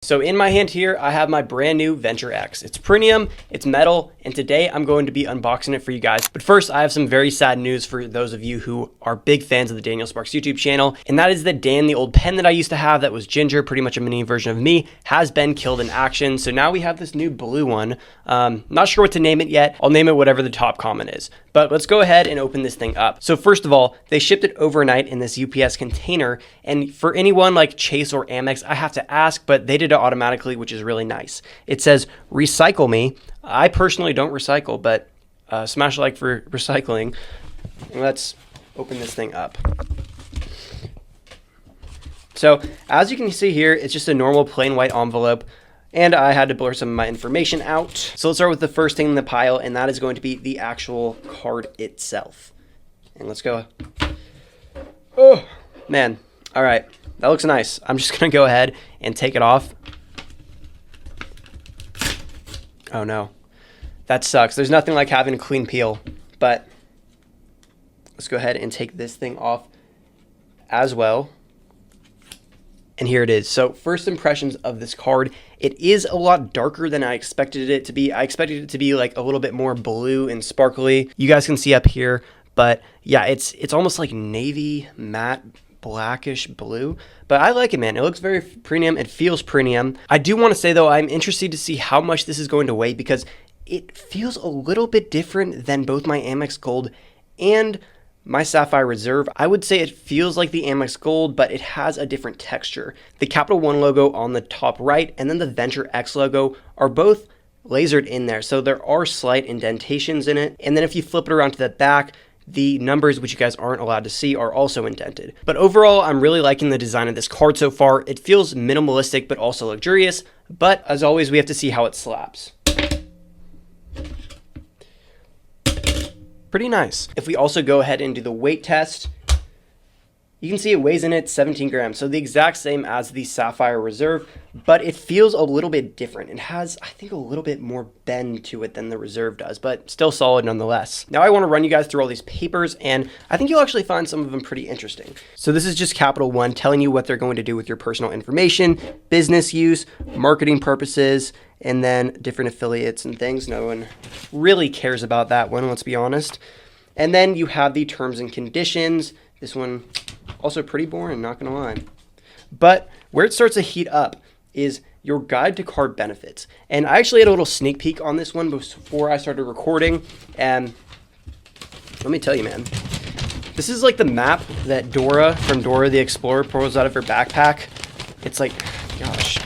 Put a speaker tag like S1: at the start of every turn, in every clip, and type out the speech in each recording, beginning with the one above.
S1: So in my hand here, I have my brand new Venture X. It's premium, it's metal, and today I'm going to be unboxing it for you guys. But first, I have some very sad news for those of you who are big fans of the Daniel Sparks YouTube channel, and that is that Dan, the old pen that I used to have that was Ginger, pretty much a mini version of me, has been killed in action. So now we have this new blue one. Not sure what to name it yet. I'll name it whatever the top comment is. But let's go ahead and open this thing up. So first of all, they shipped it overnight in this UPS container, and for anyone like Chase or Amex, I have to ask, but they did it automatically, which is really nice. It says, recycle me. I personally don't recycle, but smash like for recycling. Let's open this thing up. So as you can see here, it's just a normal plain white envelope, and I had to blur some of my information out. So let's start with the first thing in the pile, and that is going to be the actual card itself. And let's go. Oh, man. All right. That looks nice. I'm just going to go ahead and take it off. Oh, no. That sucks. There's nothing like having a clean peel. But let's go ahead and take this thing off as well. And here it is. So first impressions of this card, it is a lot darker than I expected it to be. I expected it to be like a little bit more blue and sparkly. You guys can see up here, but yeah, it's almost like navy matte blackish blue, but I like it, man. It looks very premium. It feels premium. I do want to say though, I'm interested to see how much this is going to weigh because it feels a little bit different than both my Amex Gold and my Sapphire Reserve. I would say it feels like the Amex Gold, but it has a different texture. The Capital One logo on the top right and then the Venture X logo are both lasered in there. So there are slight indentations in it. And then if you flip it around to the back, the numbers, which you guys aren't allowed to see, are also indented. But overall, I'm really liking the design of this card so far. It feels minimalistic, but also luxurious. But as always, we have to see how it slaps. Pretty nice. If we also go ahead and do the weight test, you can see it weighs in at 17 grams. So the exact same as the Sapphire Reserve, but it feels a little bit different. It has, I think, a little bit more bend to it than the Reserve does, but still solid nonetheless. Now I want to run you guys through all these papers, and I think you'll actually find some of them pretty interesting. So this is just Capital One telling you what they're going to do with your personal information, business use, marketing purposes, and then different affiliates and things. No one really cares about that one, let's be honest. And then you have the terms and conditions. This one also pretty boring, not gonna lie. But where it starts to heat up is your guide to card benefits. And I actually had a little sneak peek on this one before I started recording. And let me tell you, man, this is like the map that Dora from Dora the Explorer pulls out of her backpack. It's like, gosh,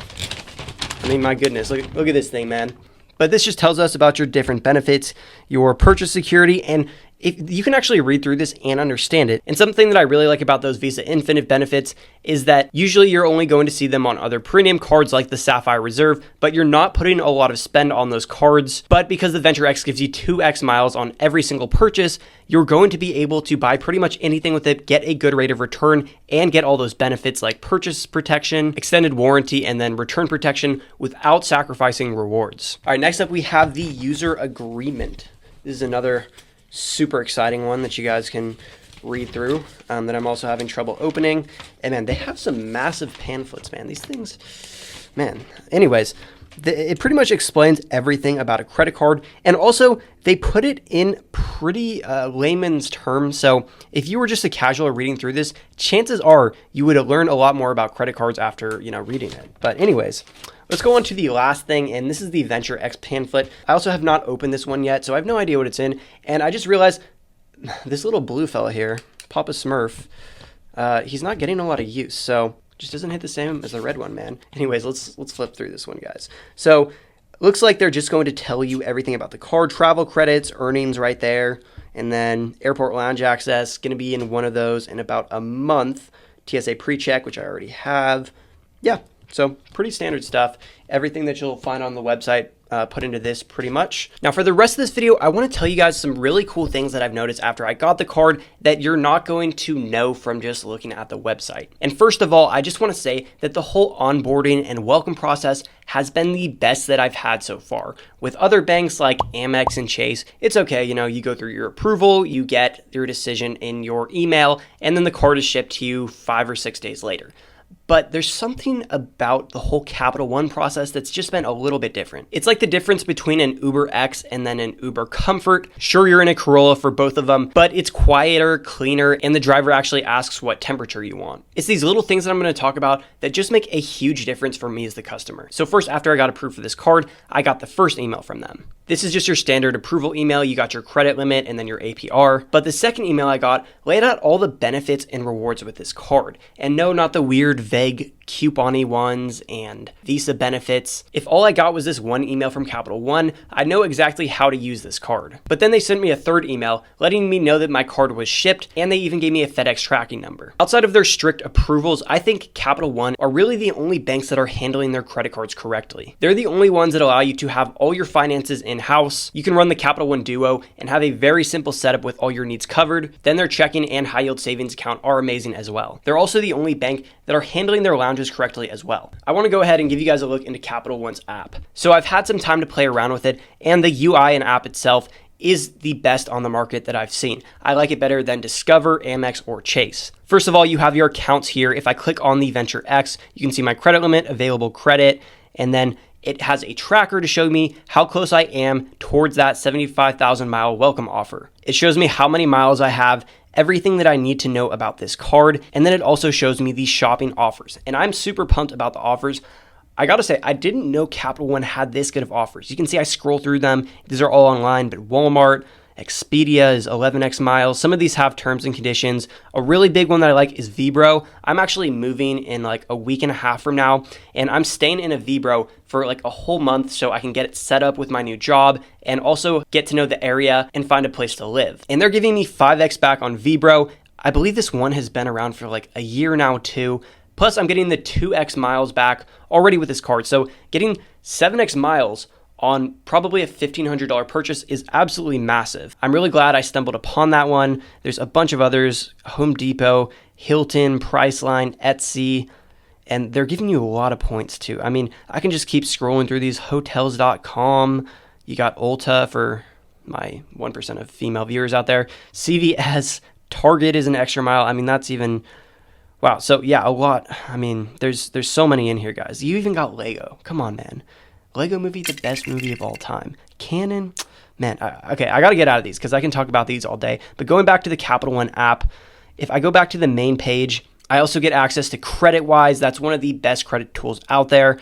S1: I mean, my goodness, look at this thing, man. But this just tells us about your different benefits, your purchase security, and if you can actually read through this and understand it. And something that I really like about those Visa Infinite benefits is that usually you're only going to see them on other premium cards like the Sapphire Reserve, but you're not putting a lot of spend on those cards. But because the Venture X gives you 2x miles on every single purchase, you're going to be able to buy pretty much anything with it, get a good rate of return, and get all those benefits like purchase protection, extended warranty, and then return protection without sacrificing rewards. All right, next up we have the user agreement. This is another super exciting one that you guys can read through that I'm also having trouble opening. And man, they have some massive pamphlets, man. These things, man. Anyways, it pretty much explains everything about a credit card, and also they put it in pretty layman's terms. So if you were just a casual reading through this, chances are you would have learned a lot more about credit cards after reading it. But anyways, let's go on to the last thing, and this is the Venture X pamphlet. I also have not opened this one yet, so I have no idea what it's in, and I just realized this little blue fella here, Papa Smurf, he's not getting a lot of use, so just doesn't hit the same as the red one, man. Anyways, let's flip through this one, guys. So looks like they're just going to tell you everything about the card, travel credits, earnings right there, and then airport lounge access, going to be in one of those in about a month. TSA pre-check, which I already have. Yeah. So pretty standard stuff. Everything that you'll find on the website put into this pretty much. Now for the rest of this video, I want to tell you guys some really cool things that I've noticed after I got the card that you're not going to know from just looking at the website. And first of all, I just want to say that the whole onboarding and welcome process has been the best that I've had so far. With other banks like Amex and Chase, it's okay, you go through your approval, you get your decision in your email, and then the card is shipped to you 5 or 6 days later. but there's something about the whole Capital One process that's just been a little bit different. It's like the difference between an Uber X and then an Uber Comfort. Sure, you're in a Corolla for both of them, but it's quieter, cleaner, and the driver actually asks what temperature you want. It's these little things that I'm going to talk about that just make a huge difference for me as the customer. So first, after I got approved for this card, I got the first email from them. This is just your standard approval email. You got your credit limit and then your APR. But the second email I got laid out all the benefits and rewards with this card. And no, not the weird, vague, coupon-y ones and Visa benefits. If all I got was this one email from Capital One, I know exactly how to use this card. But then they sent me a third email letting me know that my card was shipped, and they even gave me a FedEx tracking number. Outside of their strict approvals, I think Capital One are really the only banks that are handling their credit cards correctly. They're the only ones that allow you to have all your finances in-house. You can run the Capital One Duo and have a very simple setup with all your needs covered. Then their checking and high yield savings account are amazing as well. They're also the only bank that are handling their lounges correctly as well. I want to go ahead and give you guys a look into Capital One's app. So I've had some time to play around with it, and the UI and app itself is the best on the market that I've seen. I like it better than Discover, Amex, or Chase. First of all, you have your accounts here. If I click on the Venture X, you can see my credit limit, available credit, and then it has a tracker to show me how close I am towards that 75,000 mile welcome offer. It shows me how many miles I have, everything that I need to know about this card, and then it also shows me the shopping offers. And I'm super pumped about the offers. I gotta say, I didn't know Capital One had this good of offers. You can see I scroll through them. These are all online, but Walmart, Expedia is 11x miles. Some of these have terms and conditions. A really big one that I like is Vibro. I'm actually moving in like a week and a half from now, and I'm staying in a Vibro for like a whole month so I can get it set up with my new job and also get to know the area and find a place to live. And they're giving me 5x back on Vibro. I believe this one has been around for like a year now too. Plus, I'm getting the 2x miles back already with this card. So getting 7x miles on probably a $1,500 purchase is absolutely massive. I'm really glad I stumbled upon that one. There's a bunch of others, Home Depot, Hilton, Priceline, Etsy, and they're giving you a lot of points too. I mean, I can just keep scrolling through these, hotels.com. You got Ulta for my 1% of female viewers out there. CVS, Target is an extra mile. I mean, that's even... Wow, so yeah, a lot. I mean, there's so many in here, guys. You even got Lego. Come on, man. Lego Movie, the best movie of all time. Canon, man, okay, I got to get out of these because I can talk about these all day. But going back to the Capital One app, if I go back to the main page, I also get access to CreditWise. That's one of the best credit tools out there.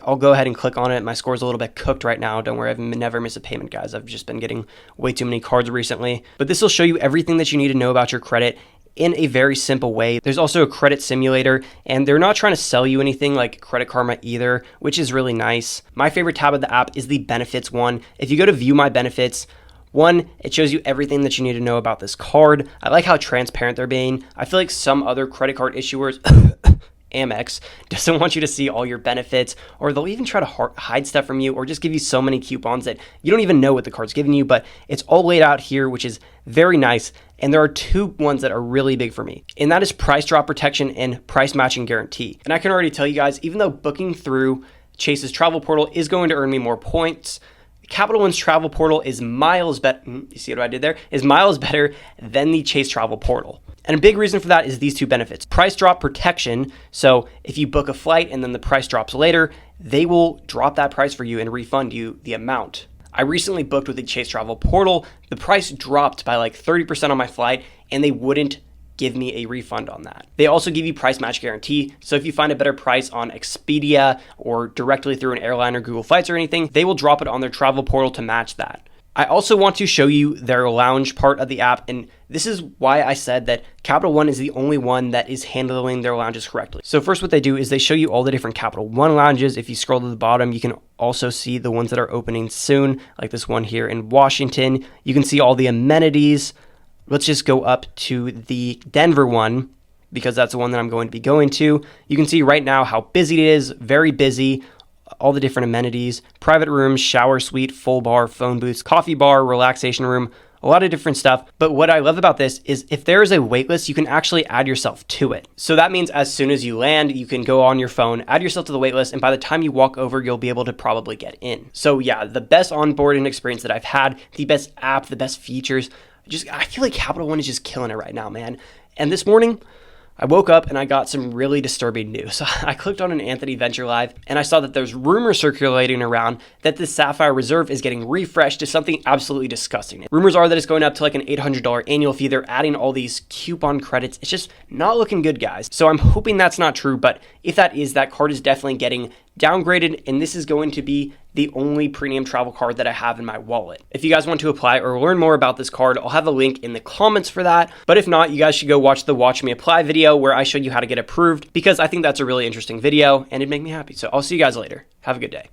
S1: I'll go ahead and click on it. My score's a little bit cooked right now. Don't worry, I've never missed a payment, guys. I've just been getting way too many cards recently. But this will show you everything that you need to know about your credit in a very simple way. There's also a credit simulator, and they're not trying to sell you anything like Credit Karma either, which is really nice. My favorite tab of the app is the benefits one. If you go to view my benefits, one, it shows you everything that you need to know about this card. I like how transparent they're being. I feel like some other credit card issuers Amex doesn't want you to see all your benefits, or they'll even try to hide stuff from you or just give you so many coupons that you don't even know what the card's giving you, but it's all laid out here, which is very nice. And there are two ones that are really big for me, and that is price drop protection and price matching guarantee. And I can already tell you guys, even though booking through Chase's travel portal is going to earn me more points, Capital One's travel portal is miles better. You see what I did there? Is miles better than the Chase travel portal. And a big reason for that is these two benefits. Price drop protection. So if you book a flight and then the price drops later, they will drop that price for you and refund you the amount. I recently booked with the Chase travel portal. The price dropped by like 30% on my flight, and they wouldn't give me a refund on that. They also give you price match guarantee. So if you find a better price on Expedia or directly through an airline or Google Flights or anything, they will drop it on their travel portal to match that. I also want to show you their lounge part of the app, and this is why I said that Capital One is the only one that is handling their lounges correctly. So first what they do is they show you all the different Capital One lounges. If you scroll to the bottom, you can also see the ones that are opening soon, like this one here in Washington. You can see all the amenities. Let's just go up to the Denver one, because that's the one that I'm going to be going to. You can see right now how busy it is, very busy. All the different amenities, private rooms, shower suite, full bar, phone booths, coffee bar, relaxation room, a lot of different stuff. But what I love about this is if there is a wait list, you can actually add yourself to it. So that means as soon as you land, you can go on your phone, add yourself to the wait list, and by the time you walk over, you'll be able to probably get in. So yeah, the best onboarding experience that I've had, the best app, the best features. I feel like Capital One is just killing it right now, man. And this morning, I woke up and I got some really disturbing news. I clicked on an Anthony Venture Live and I saw that there's rumors circulating around that the Sapphire Reserve is getting refreshed to something absolutely disgusting. Rumors are that it's going up to like an $800 annual fee. They're adding all these coupon credits. It's just not looking good, guys. So I'm hoping that's not true, but if that is, that card is definitely getting downgraded, and this is going to be the only premium travel card that I have in my wallet. If you guys want to apply or learn more about this card, I'll have a link in the comments for that. But if not, you guys should go watch the Watch Me Apply video where I showed you how to get approved, because I think that's a really interesting video and it'd make me happy. So I'll see you guys later. Have a good day.